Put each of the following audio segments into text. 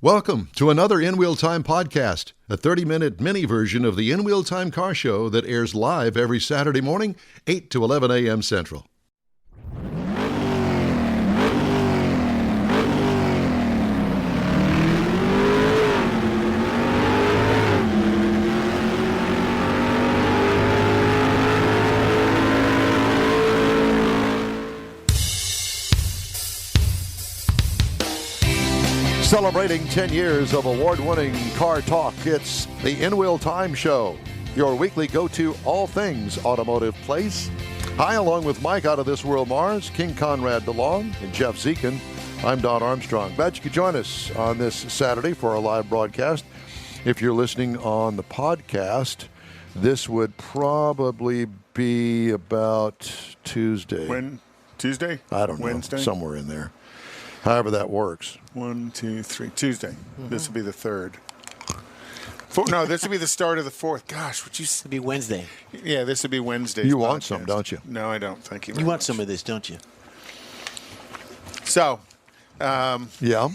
Welcome to another In Wheel Time podcast, a 30-minute mini version of the In Wheel Time car show that airs live every Saturday morning, 8 to 11 a.m. Central. Celebrating 10 years of award-winning car talk, it's the In Wheel Time Show, your weekly go-to all things automotive place. Hi, along with Mike out of This World Mars, King Conrad DeLong, and Jeff Zekin. I'm Don Armstrong. Glad you could join us on this Saturday for our live broadcast. If you're listening on the podcast, this would probably be about Tuesday. When? Tuesday? I don't know. Wednesday? Somewhere in there. However that works. 1, 2, 3. Tuesday. Mm-hmm. This will be the third. No, this will be the start of the fourth. Gosh, would you? This will be Wednesday. Yeah, this will be Wednesday. You want some, don't you? No, I don't. Thank you. You want some of this, don't you? So, yeah,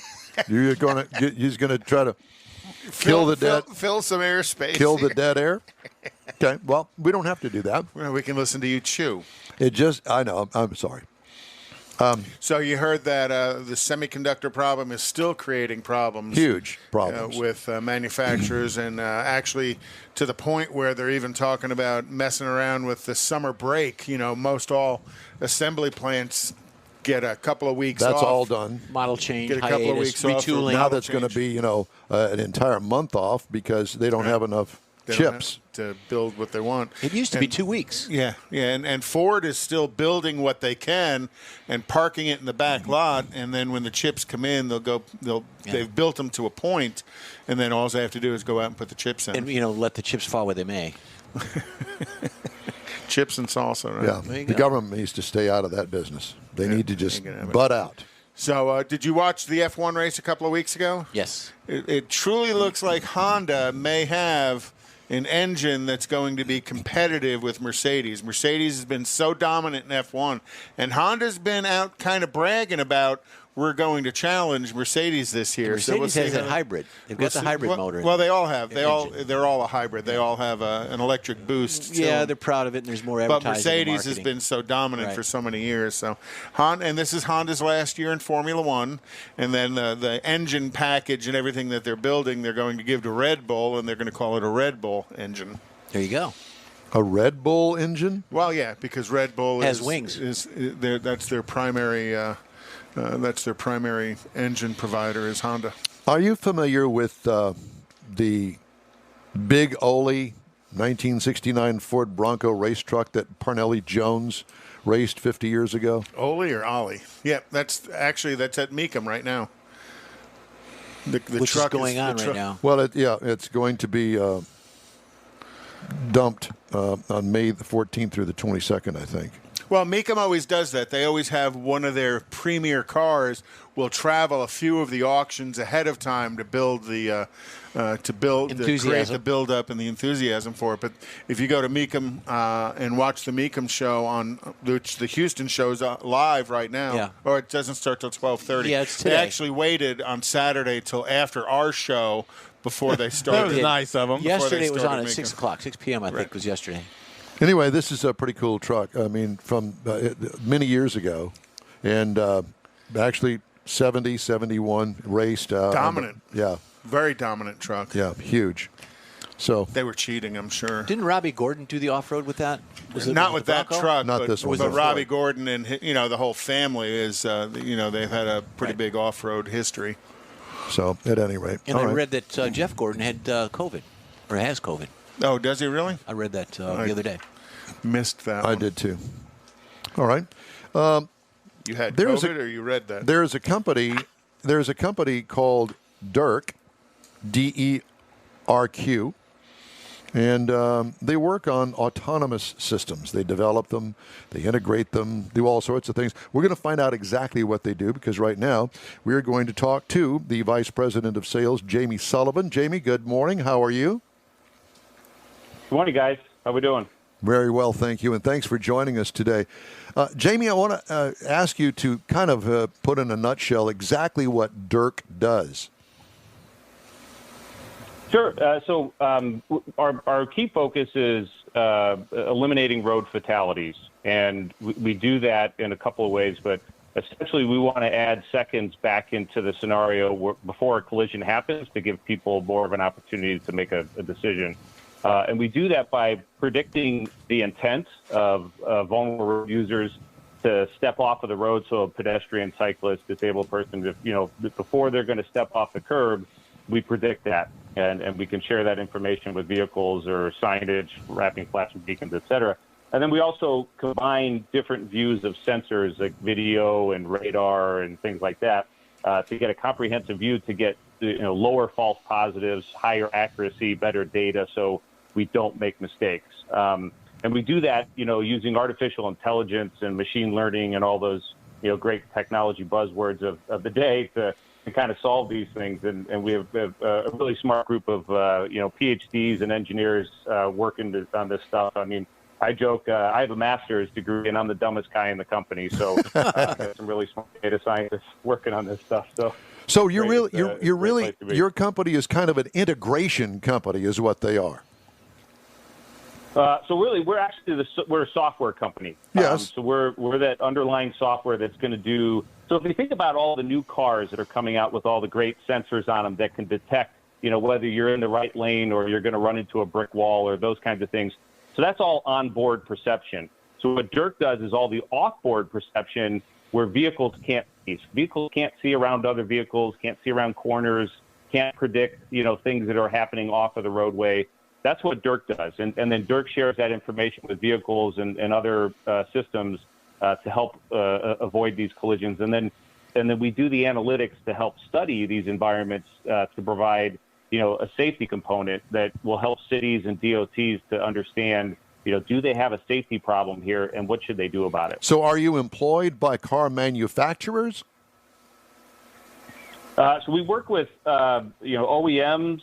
you're gonna try to fill some airspace. Kill the dead air. Okay. Well, we don't have to do that. Well, we can listen to you chew. I know. I'm sorry. So you heard that the semiconductor problem is still creating problems. Huge problems. With manufacturers and actually to the point where they're even talking about messing around with the summer break. You know, most all assembly plants get a couple of weeks off. That's all done. Model change, get a couple of weeks retooling. Off now that's going to be, an entire month off because they don't have enough chips to build what they want. It used to be 2 weeks. Yeah, and Ford is still building what they can and parking it in the back lot, and then when the chips come in, they've built them to a point, and then all they have to do is go out and put the chips in. And let the chips fall where they may. Chips and salsa, right? Yeah, the government needs to stay out of that business. They need to just butt out. So, did you watch the F1 race a couple of weeks ago? Yes. It truly looks like Honda may have an engine that's going to be competitive with Mercedes. Mercedes has been so dominant in F1, and Honda's been out kind of bragging about we're going to challenge Mercedes this year. Mercedes has a hybrid. They've got the hybrid motor. Well, they all have. They're all a hybrid. They all have an electric boost. Yeah, they're proud of it, and there's more advertising. But Mercedes has been so dominant for so many years. So, and this is Honda's last year in Formula One, and then the engine package and everything that they're building, they're going to give to Red Bull, and they're going to call it a Red Bull engine. There you go. A Red Bull engine? Well, yeah, because Red Bull has wings. That's their primary. That's their primary engine provider is Honda. Are you familiar with the big Ole 1969 Ford Bronco race truck that Parnelli Jones raced 50 years ago? Ole or Ollie? Yeah, that's at Mecum right now. The Which truck is going on right now. Well, it's going to be dumped on May the 14th through the 22nd, I think. Well, Mecum always does that. They always have one of their premier cars will travel a few of the auctions ahead of time to build create the build up and the enthusiasm for it. But if you go to Mecum and watch the Mecum show on which the Houston show's live right now, or it doesn't start till 12:30. Yeah, it's today. They actually waited on Saturday till after our show before they started. That was nice of them. Yesterday it was on at 6 o'clock, 6 p.m. I think was yesterday. Anyway, this is a pretty cool truck. I mean, from many years ago, and actually 70, 71 raced. Dominant. Yeah. Very dominant truck. Yeah, huge. So they were cheating, I'm sure. Didn't Robbie Gordon do the off-road with that? Not with that truck. Not this one. But Robbie Gordon and the whole family is, they've had a pretty big off-road history. So at any rate. And I read that Jeff Gordon had COVID, or has COVID. Oh, does he really? I read that the other day. Missed that one. I did too. All right. You had COVID or you read that? There's a company called DERQ, DERQ, and they work on autonomous systems. They develop them, they integrate them, do all sorts of things. We're going to find out exactly what they do because right now we're going to talk to the Vice President of Sales, Jamie Sullivan. Jamie, good morning. How are you? Good morning, guys. How we doing? Very well, thank you, and thanks for joining us today. Jamie, I want to ask you to kind of put in a nutshell exactly what DERQ does. Sure. Our key focus is eliminating road fatalities, and we do that in a couple of ways. But essentially, we want to add seconds back into the scenario before a collision happens to give people more of an opportunity to make a decision. And we do that by predicting the intent of vulnerable road users to step off of the road. So a pedestrian, cyclist, disabled person, before they're going to step off the curb, we predict that. And we can share that information with vehicles or signage, wrapping flashing beacons, et cetera. And then we also combine different views of sensors like video and radar and things like that to get a comprehensive view to get lower false positives, higher accuracy, better data, so we don't make mistakes. And we do that, using artificial intelligence and machine learning and all those, great technology buzzwords of the day to kind of solve these things. And we have a really smart group of, PhDs and engineers working on this stuff. I mean, I joke, I have a master's degree and I'm the dumbest guy in the company. So I've got some really smart data scientists working on this stuff. So your company is kind of an integration company is what they are. So really, we're actually we're a software company. Yes. So we're that underlying software that's going to do. So if you think about all the new cars that are coming out with all the great sensors on them that can detect, whether you're in the right lane or you're going to run into a brick wall or those kinds of things. So that's all onboard perception. So what DERQ does is all the offboard perception where vehicles can't see. Vehicles can't see around other vehicles, can't see around corners, can't predict, things that are happening off of the roadway. That's what DERQ does. And then DERQ shares that information with vehicles and other systems to help avoid these collisions. And then we do the analytics to help study these environments to provide, a safety component that will help cities and DOTs to understand, do they have a safety problem here and what should they do about it? So are you employed by car manufacturers? So we work with, OEMs.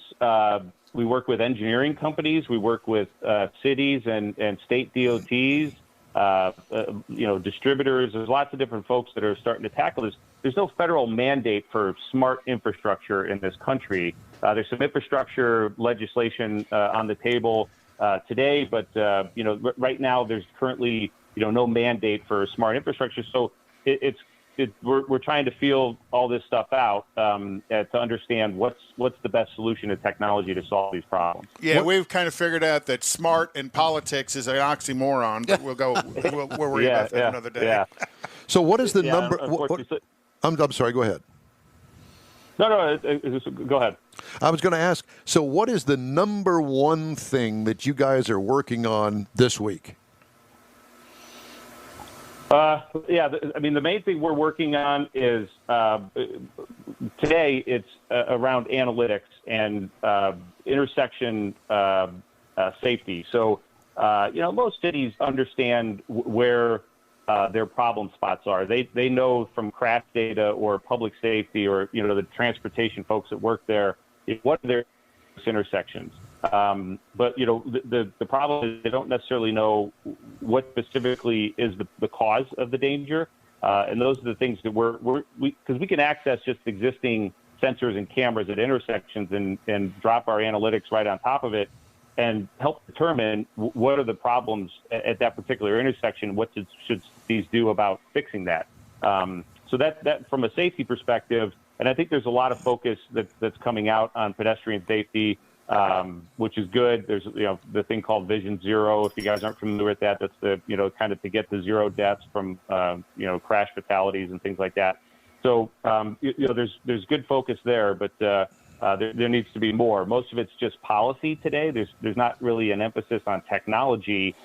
We work with engineering companies. We work with cities and state DOTs, distributors. There's lots of different folks that are starting to tackle this. There's no federal mandate for smart infrastructure in this country. There's some infrastructure legislation on the table today, but right now there's currently no mandate for smart infrastructure. So we're trying to feel all this stuff out to understand what's the best solution to technology to solve these problems. Yeah, we've kind of figured out that smart and politics is an oxymoron, but we'll worry about that another day. Yeah. So what is the number? I'm sorry, go ahead. No, go ahead. I was going to ask, so what is the number one thing that you guys are working on this week? The main thing we're working on is today it's around analytics and intersection safety. So, most cities understand where their problem spots are. They know from crash data or public safety or, the transportation folks that work there, what are their intersections. But the problem is they don't necessarily know what specifically is the cause of the danger, and those are the things that because we can access just existing sensors and cameras at intersections and drop our analytics right on top of it and help determine what are the problems at that particular intersection. What should these do about fixing that? So that from a safety perspective, and I think there's a lot of focus that's coming out on pedestrian safety. Which is good. There's the thing called Vision Zero. If you guys aren't familiar with that, that's the kind of to get to zero deaths from crash fatalities and things like that. So there's good focus there, but there needs to be more. Most of it's just policy today. There's not really an emphasis on technology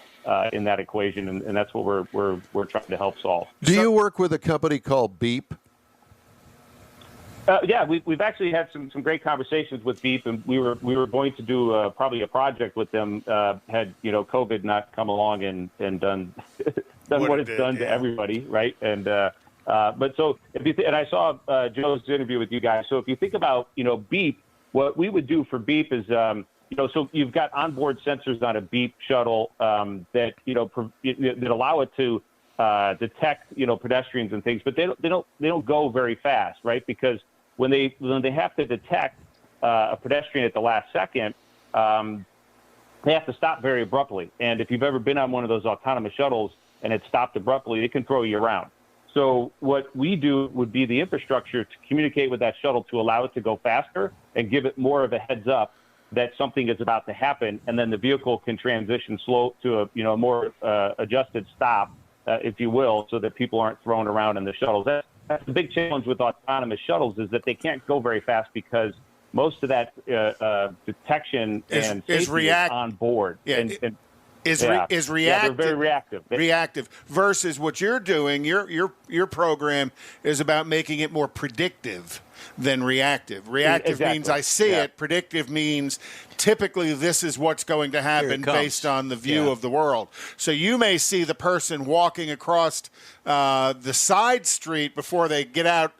in that equation, and that's what we're trying to help solve. Do you work with a company called Beep? We've actually had some great conversations with Beep, and we were going to do probably a project with them had COVID not come along and done what it's done to everybody, right? And but so if you and I saw Joe's interview with you guys. So if you think about Beep, what we would do for Beep is so you've got onboard sensors on a Beep shuttle that that allow it to detect pedestrians and things, but they don't go very fast, right? Because when they have to detect a pedestrian at the last second, they have to stop very abruptly. And if you've ever been on one of those autonomous shuttles and it stopped abruptly, it can throw you around. So what we do would be the infrastructure to communicate with that shuttle to allow it to go faster and give it more of a heads up that something is about to happen, and then the vehicle can transition slow to a more adjusted stop, if you will, so that people aren't thrown around in the shuttles. That's the big challenge with autonomous shuttles, is that they can't go very fast because most of that detection and safety is on board. Yeah. Is reactive. Yeah, they're very reactive. Reactive versus what you're doing. Your program is about making it more predictive than reactive. Reactive means I see it. Predictive means typically this is what's going to happen based on the view of the world. So you may see the person walking across the side street before they get out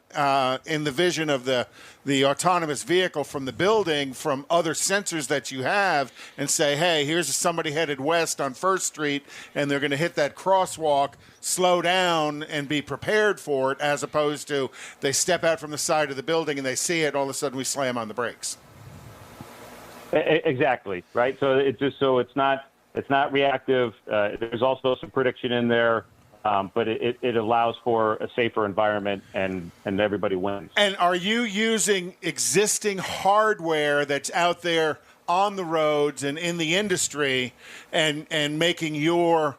in the vision of the autonomous vehicle from the building, from other sensors that you have, and say, hey, here's somebody headed west on 1st Street, and they're going to hit that crosswalk, slow down, and be prepared for it, as opposed to they step out from the side of the building and they see it, all of a sudden we slam on the brakes. Exactly, right? So it's not reactive. There's also some prediction in there. But it allows for a safer environment, and everybody wins. And are you using existing hardware that's out there on the roads and in the industry, and making your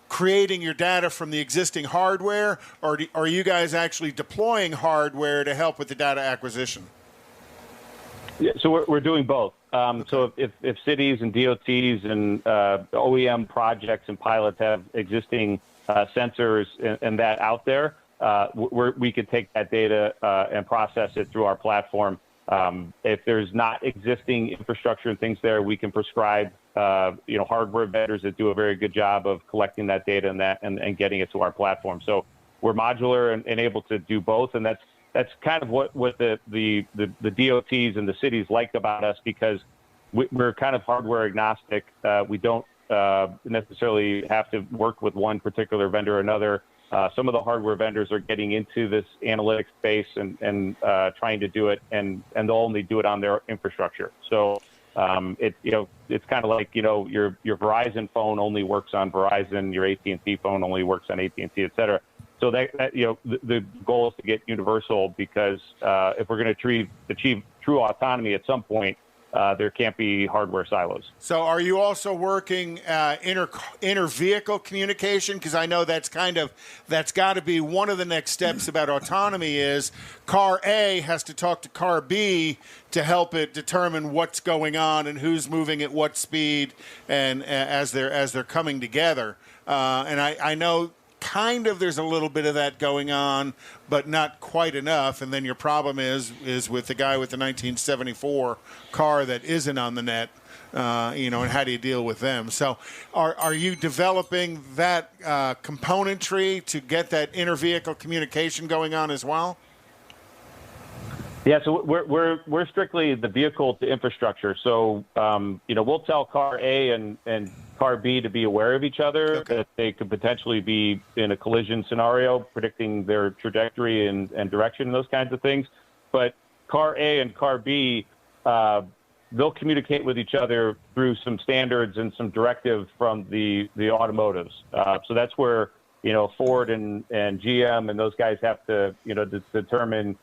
creating your data from the existing hardware, or are you guys actually deploying hardware to help with the data acquisition? Yeah, so we're doing both. So if cities and DOTs and OEM projects and pilots have existing sensors and that out there, we could take that data and process it through our platform. If there's not existing infrastructure and things there, we can prescribe hardware vendors that do a very good job of collecting that data and getting it to our platform. So we're modular and able to do both, and that's kind of what the DOTs and the cities like about us, because we're kind of hardware agnostic. We don't necessarily have to work with one particular vendor or another. Some of the hardware vendors are getting into this analytics space and trying to do it, and they'll only do it on their infrastructure. So it's kind of like your Verizon phone only works on Verizon, your AT&T phone only works on AT&T, et cetera. So the goal is to get universal, because if we're going to achieve true autonomy at some point, there can't be hardware silos. So are you also working inter-vehicle communication? Because I know that's got to be one of the next steps about autonomy, is car A has to talk to car B to help it determine what's going on and who's moving at what speed, and as they're coming together. And I know kind of there's a little bit of that going on, but not quite enough. And then your problem is with the guy with the 1974 car that isn't on the net, and how do you deal with them? So are you developing that componentry to get that inter-vehicle communication going on as well? Yeah, so we're strictly the vehicle to infrastructure. So we'll tell car A and car B to be aware of each other, that they could potentially be in a collision scenario, predicting their trajectory and direction and those kinds of things. But car A and car B, they'll communicate with each other through some standards and some directive from the automotives. So that's where Ford and GM and those guys have to determine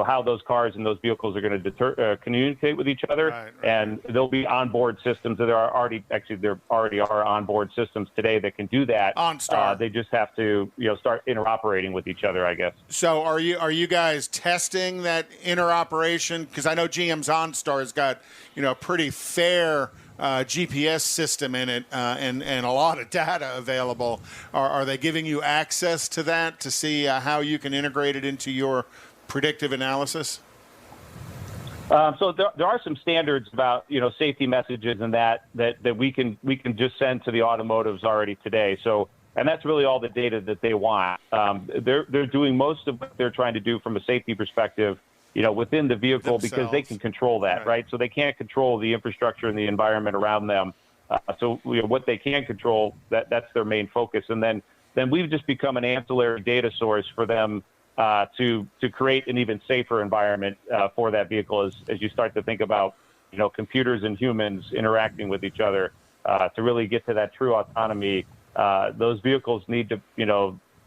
how those cars and those vehicles are going to communicate with each other. Right. And there'll be onboard systems that there already are onboard systems today that can do that. OnStar. They just have to start interoperating with each other, I guess. So are you guys testing that interoperation? Because I know GM's OnStar has got a pretty fair GPS system in it, and a lot of data available. Are they giving you access to that to see how you can integrate it into your predictive analysis? So there are some standards about safety messages and that we can just send to the automotives already today. So, and that's really all the data that they want. They're doing most of what they're trying to do from a safety perspective, within the vehicle, because they can control that, right? So they can't control the infrastructure and the environment around them. So what they can control, that's their main focus. And then we've just become an ancillary data source for them to create an even safer environment for that vehicle as you start to think about, computers and humans interacting with each other to really get to that true autonomy. Those vehicles need to,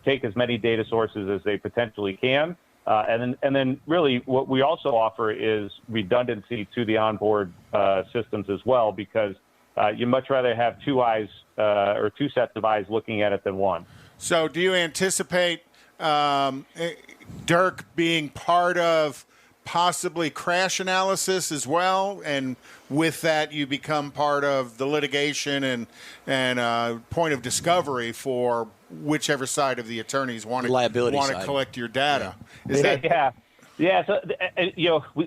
take as many data sources as they potentially can. And then really what we also offer is redundancy to the onboard systems as well, because you'd much rather have two eyes or two sets of eyes looking at it than one. So do you anticipate DERQ being part of possibly crash analysis as well, and with that you become part of the litigation and point of discovery for whichever side of the attorneys want to collect your data? Yeah. So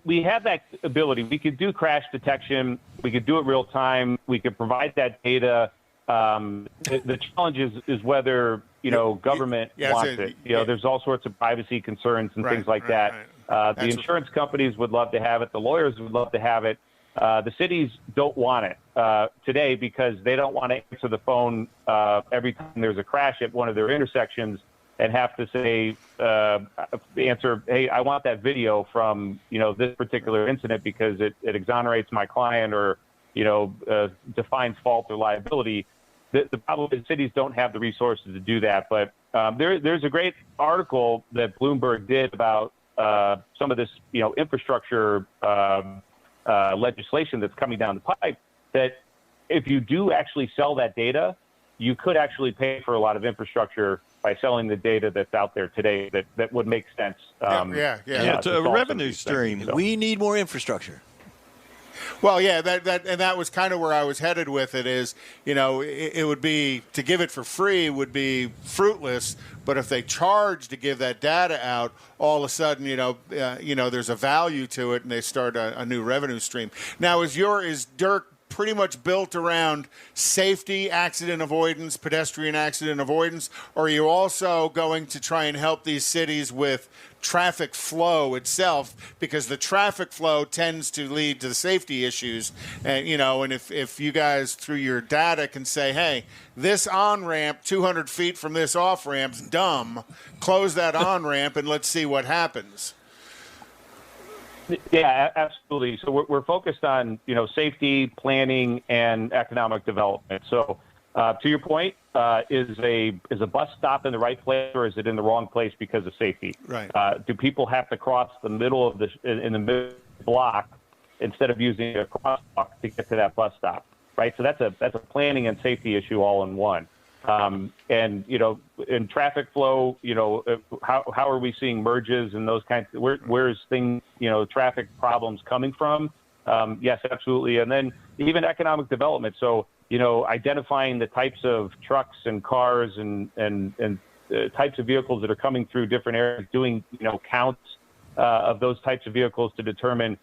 we have that ability. We could do crash detection. We could do it real time. We could provide that data. The challenge is whether government wants it. There's all sorts of privacy concerns and things like that. The insurance companies would love to have it. The lawyers would love to have it. The cities don't want it today because they don't want to answer the phone every time there's a crash at one of their intersections and have to say, answer, hey, I want that video from, this particular incident because it exonerates my client or, defines fault or liability. The problem is cities don't have the resources to do that. But there's a great article that Bloomberg did about some of this, infrastructure legislation that's coming down the pipe, that if you do actually sell that data, you could actually pay for a lot of infrastructure by selling the data that's out there today that would make sense. It's a revenue stream. So. We need more infrastructure. Well, yeah, that was kind of where I was headed with it is, it would be, to give it for free would be fruitless, but if they charge to give that data out, all of a sudden, there's a value to it and they start a new revenue stream. Now, is DERQ pretty much built around safety, accident avoidance, pedestrian accident avoidance, or are you also going to try and help these cities with traffic flow itself, because the traffic flow tends to lead to the safety issues, and if you guys through your data can say, hey, this on-ramp 200 feet from this off-ramp's dumb, close that on-ramp and let's see what happens. Yeah, absolutely. So we're focused on, safety, planning, and economic development. So to your point, is a bus stop in the right place or is it in the wrong place because of safety? Right. Do people have to cross the middle of in the middle block instead of using a crosswalk to get to that bus stop? Right. So that's a planning and safety issue all in one. And in traffic flow, how are we seeing merges and those kinds of, where's things, traffic problems coming from? Yes, absolutely. And then even economic development. So, identifying the types of trucks and cars and types of vehicles that are coming through different areas, doing, counts of those types of vehicles to determine,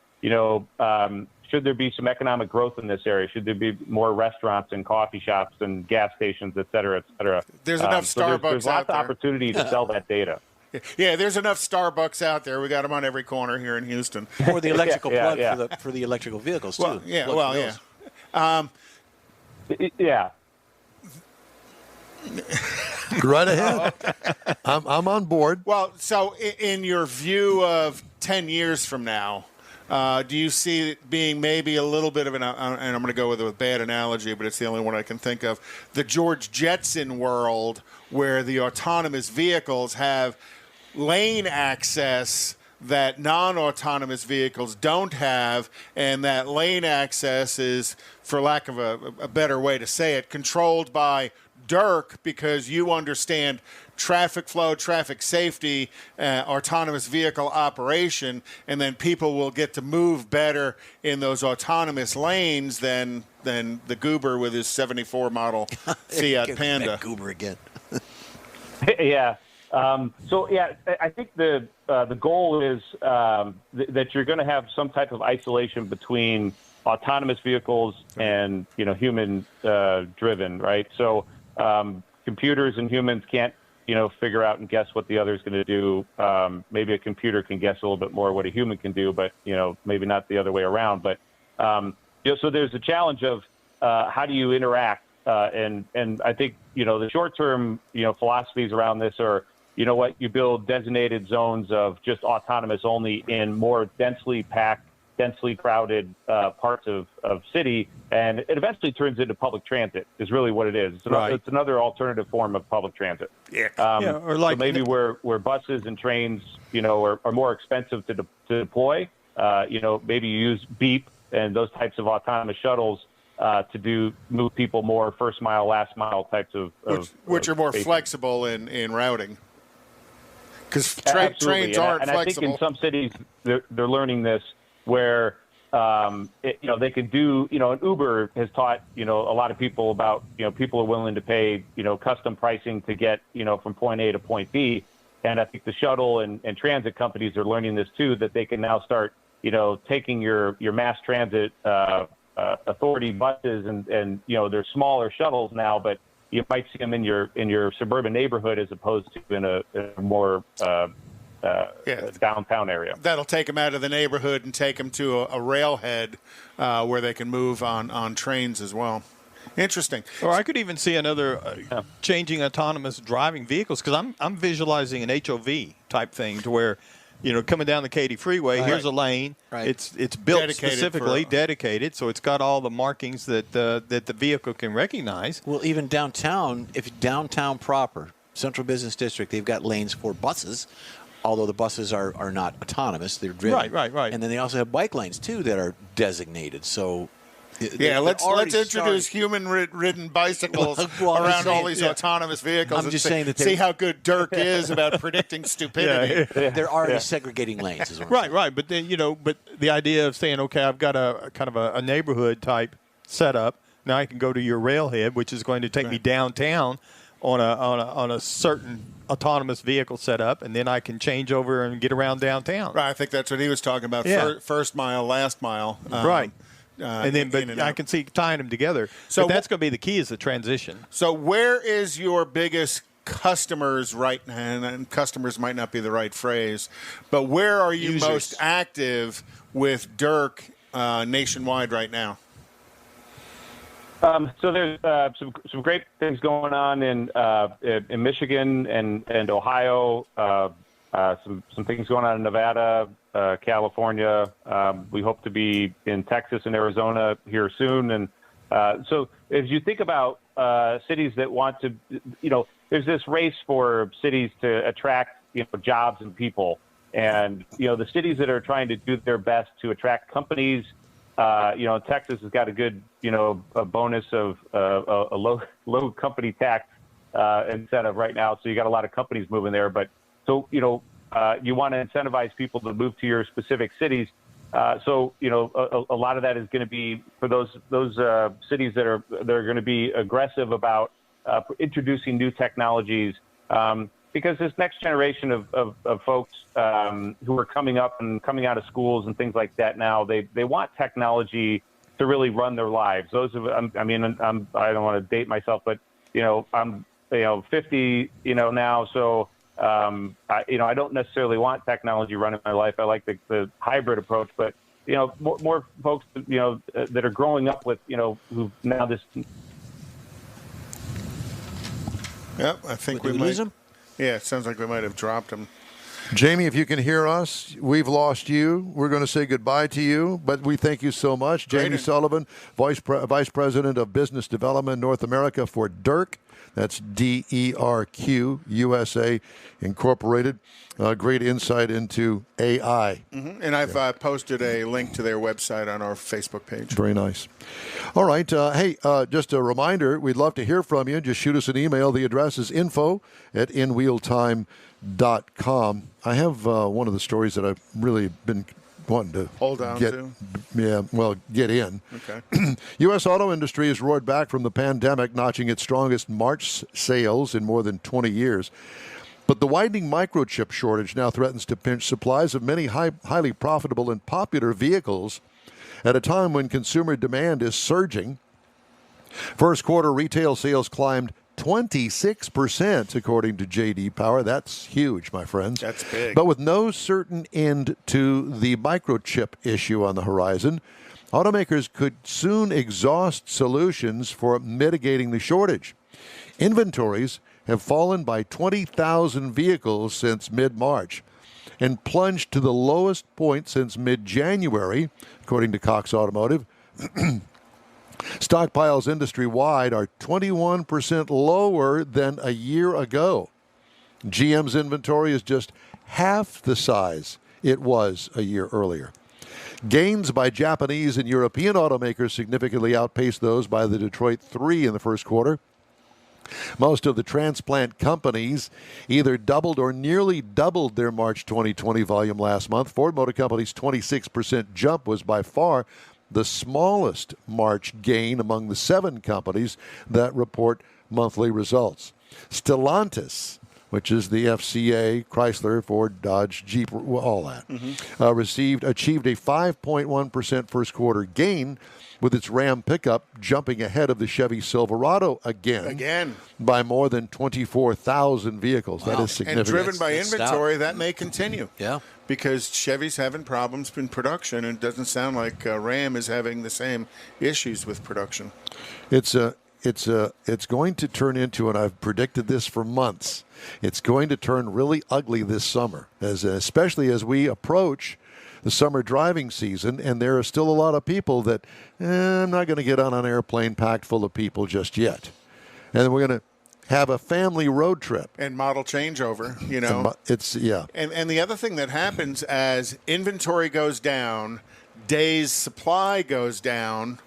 should there be some economic growth in this area? Should there be more restaurants and coffee shops and gas stations, et cetera, et cetera? There's enough Starbucks there's lots of opportunity to sell that data. Yeah, there's enough Starbucks out there. We got them on every corner here in Houston. For the electrical plug for the electrical vehicles, too. Yeah. Right ahead. I'm on board. Well, so in your view of 10 years from now, do you see it being maybe a little bit of and I'm going to go with a bad analogy, but it's the only one I can think of, the George Jetson world where the autonomous vehicles have lane access that non-autonomous vehicles don't have, and that lane access is, for lack of a better way to say it, controlled by DERQ because you understand traffic flow, traffic safety, autonomous vehicle operation, and then people will get to move better in those autonomous lanes than the goober with his 74 model Fiat Panda. Goober again. Yeah. I think the goal is that you're going to have some type of isolation between autonomous vehicles and human driven, right? So computers and humans can't figure out and guess what the other is going to do. Maybe a computer can guess a little bit more what a human can do, but maybe not the other way around. But so there's a challenge of how do you interact, and I think the short term philosophies around this are you know what, you build designated zones of just autonomous only in more densely packed, densely crowded parts of city, and it eventually turns into public transit is really what it is. It's another alternative form of public transit. Yeah. Or like so maybe where buses and trains, you know, are more expensive to deploy, you know, maybe you use Beep and those types of autonomous shuttles to move people more first mile, last mile types of which are more spaces. Flexible in routing. Because trains aren't and flexible. I think in some cities they're learning this, where you know, they could do, you know, an Uber has taught, you know, a lot of people about, you know, people are willing to pay, you know, custom pricing to get, you know, from point A to point B. And I think the shuttle and transit companies are learning this too, that they can now start, you know, taking your mass transit authority buses and you know, they're smaller shuttles now, but you might see them in your suburban neighborhood as opposed to in a more downtown area. That'll take them out of the neighborhood and take them to a railhead where they can move on trains as well. Interesting. Or I could even see another changing autonomous driving vehicles, because I'm visualizing an HOV type thing to where, you know, coming down the Katy Freeway, here's a lane. Right. It's built dedicated, so it's got all the markings that the vehicle can recognize. Well, even downtown, if downtown proper, Central Business District, they've got lanes for buses, although the buses are not autonomous, they're driven. Right. And then they also have bike lanes too that are designated. So let's introduce human-ridden bicycles around all these autonomous vehicles. I'm just saying that see how good DERQ is about predicting stupidity. They're already segregating lanes. Is what I'm saying. Right. But then, you know, but the idea of saying, okay, I've got a kind of a neighborhood type setup. Now I can go to your railhead, which is going to take me downtown on a certain autonomous vehicle setup, and then I can change over and get around downtown. Right. I think that's what he was talking about. First mile, last mile. Right. And then, I can see tying them together. So but that's going to be the key, is the transition. So where is your biggest customers right now? And customers might not be the right phrase, but where are you most active with DERQ nationwide right now? So there's some great things going on in Michigan and Ohio. Some things going on in Nevada, California. We hope to be in Texas and Arizona here soon. And so as you think about cities that want to, you know, there's this race for cities to attract, you know, jobs and people. And, you know, the cities that are trying to do their best to attract companies, you know, Texas has got a good, you know, a bonus of a low company tax incentive right now. So you got a lot of companies moving there. But so, you know, you want to incentivize people to move to your specific cities. So, you know, a lot of that is going to be for those cities that are going to be aggressive about introducing new technologies. Because this next generation of folks who are coming up and coming out of schools and things like that now, they want technology to really run their lives. I don't want to date myself, but, you know, I'm, you know, 50, you know, now. So, I don't necessarily want technology running my life. I like the hybrid approach, but, you know, more folks, you know, that are growing up with, you know, who now this. Yep, I think we might lose him. Yeah, it sounds like we might have dropped him. Jamie, if you can hear us, we've lost you. We're going to say goodbye to you, but we thank you so much. Jamie Sullivan, Vice President of Business Development North America for DERQ. That's DERQ USA Incorporated. Great insight into AI. Mm-hmm. And I've posted a link to their website on our Facebook page. Very nice. All right. Hey, just a reminder, we'd love to hear from you. Just shoot us an email. The address is info@inwheeltime.com. I have one of the stories that I've really been wanting to get in. Okay. U.S. auto industry has roared back from the pandemic, notching its strongest March sales in more than 20 years. But the widening microchip shortage now threatens to pinch supplies of many highly profitable and popular vehicles at a time when consumer demand is surging. First quarter retail sales climbed 26%, according to J.D. Power. That's huge, my friends. That's big. But with no certain end to the microchip issue on the horizon, automakers could soon exhaust solutions for mitigating the shortage. Inventories have fallen by 20,000 vehicles since mid-March and plunged to the lowest point since mid-January, according to Cox Automotive. Stockpiles industry-wide are 21% lower than a year ago. GM's inventory is just half the size it was a year earlier. Gains by Japanese and European automakers significantly outpaced those by the Detroit 3 in the first quarter. Most of the transplant companies either doubled or nearly doubled their March 2020 volume last month. Ford Motor Company's 26% jump was by far the smallest March gain among the 7 companies that report monthly results. Stellantis, which is the FCA, Chrysler, Ford, Dodge, Jeep, all that, achieved a 5.1% first quarter gain, with its Ram pickup jumping ahead of the Chevy Silverado again by more than 24,000 vehicles. Wow. That is significant. And driven by inventory, that may continue. Yeah. Because Chevy's having problems in production, and it doesn't sound like Ram is having the same issues with production. It's going to turn into, and I've predicted this for months, it's going to turn really ugly this summer, especially as we approach the summer driving season, and there are still a lot of people that I'm not going to get on an airplane packed full of people just yet. And then we're going to have a family road trip. And model changeover, you know. And the other thing that happens as inventory goes down, days supply goes down,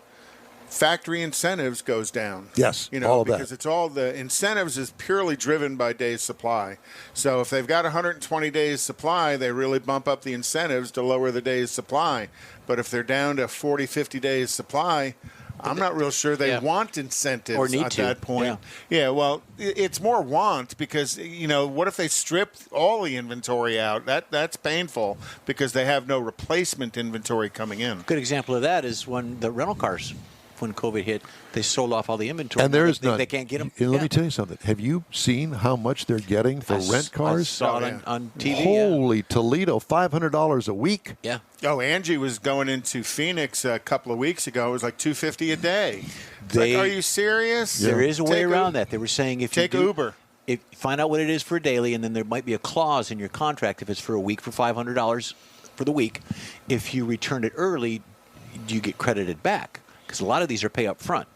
factory incentives goes down. Yes, you know, all of because that. it's all the incentives is purely driven by days supply. So if they've got 120 days supply, they really bump up the incentives to lower the days supply. But if they're down to 40, 50 days supply, I'm not real sure they want incentives or need at to. that point. Well, it's more want because, you know, what if they stripped all the inventory out? That's painful because they have no replacement inventory coming in. Good example of that is when the rental cars, when COVID hit, they sold off all the inventory. And there's none. They can't get them. Let me tell you something. Have you seen how much they're getting for rent cars? I saw it on TV. Holy Toledo, $500 a week. Yeah. Oh, Angie was going into Phoenix a couple of weeks ago. It was like $250 a day. Are you serious? There is a way around that. They were saying if you take Uber. Find out what it is for a daily, and then there might be a clause in your contract if it's for a week for $500 for the week. If you return it early, you get credited back. Because a lot of these are pay up front.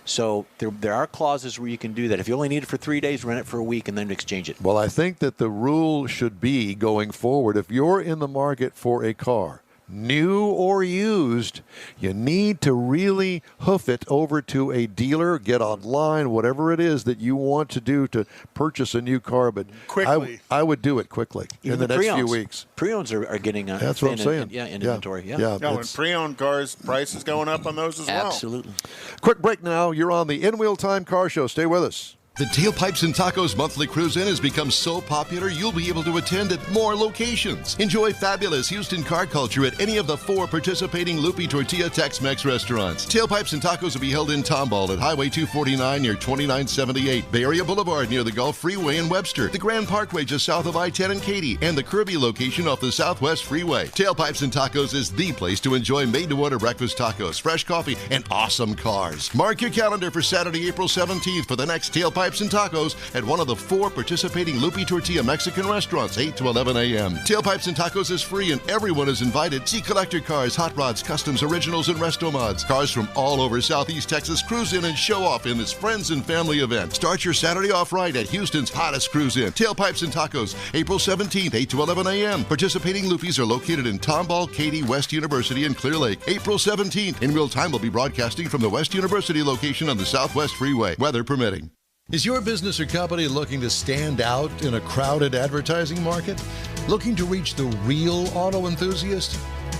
So there are clauses where you can do that. If you only need it for 3 days, rent it for a week and then exchange it. Well, I think that the rule should be going forward, if you're in the market for a car, new or used, you need to really hoof it over to a dealer, get online, whatever it is that you want to do to purchase a new car. But quickly. I would do it quickly in the next few weeks. Pre-owns are getting that's what I'm saying. Inventory. And pre-owned cars, price is going up on those as well. Absolutely. Quick break now. You're on the In Wheel Time Car Show. Stay with us. The Tailpipes and Tacos monthly cruise-in has become so popular you'll be able to attend at more locations. Enjoy fabulous Houston car culture at any of the 4 participating Lupi Tortilla Tex-Mex restaurants. Tailpipes and Tacos will be held in Tomball at Highway 249 near 2978, Bay Area Boulevard near the Gulf Freeway in Webster, the Grand Parkway just south of I-10 and Katy, and the Kirby location off the Southwest Freeway. Tailpipes and Tacos is the place to enjoy made-to-order breakfast tacos, fresh coffee, and awesome cars. Mark your calendar for Saturday, April 17th for the next Tailpipes and Tacos at one of the 4 participating Lupi Tortilla Mexican restaurants, 8 to 11 a.m. Tailpipes and Tacos is free and everyone is invited. See collector cars, hot rods, customs, originals, and resto mods. Cars from all over Southeast Texas cruise in and show off in this friends and family event. Start your Saturday off right at Houston's hottest cruise in. Tailpipes and Tacos, April 17th, 8 to 11 a.m. Participating Lupis are located in Tomball, Katy, West University, and Clear Lake. April 17th. In real time, we'll be broadcasting from the West University location on the Southwest Freeway, weather permitting. Is your business or company looking to stand out in a crowded advertising market? Looking to reach the real auto enthusiast?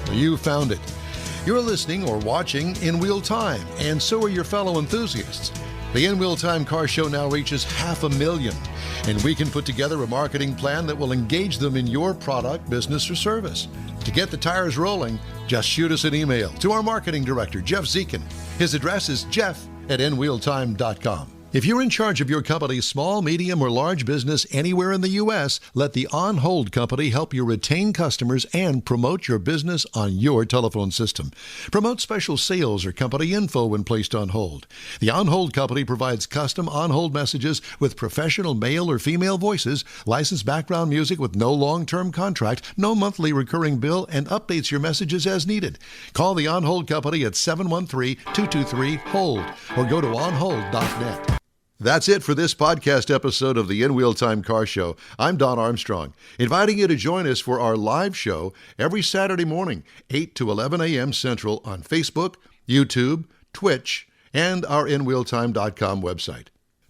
Well, you found it. You're listening or watching In Wheel Time, and so are your fellow enthusiasts. The In Wheel Time Car Show now reaches 500,000, and we can put together a marketing plan that will engage them in your product, business, or service. To get the tires rolling, just shoot us an email to our marketing director, Jeff Zekin. His address is jeff@inwheeltime.com. If you're in charge of your company's small, medium, or large business anywhere in the U.S., let the On Hold Company help you retain customers and promote your business on your telephone system. Promote special sales or company info when placed on hold. The On Hold Company provides custom on-hold messages with professional male or female voices, licensed background music with no long-term contract, no monthly recurring bill, and updates your messages as needed. Call the On Hold Company at 713-223-HOLD or go to onhold.net. That's it for this podcast episode of the In Wheel Time Car Show. I'm Don Armstrong, inviting you to join us for our live show every Saturday morning, 8 to 11 a.m. Central on Facebook, YouTube, Twitch, and our InWheelTime.com website.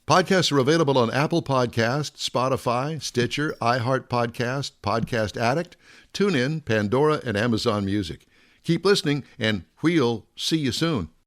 Podcasts are available on Apple Podcasts, Spotify, Stitcher, iHeart Podcast, Podcast Addict, TuneIn, Pandora, and Amazon Music. Keep listening, and we'll see you soon.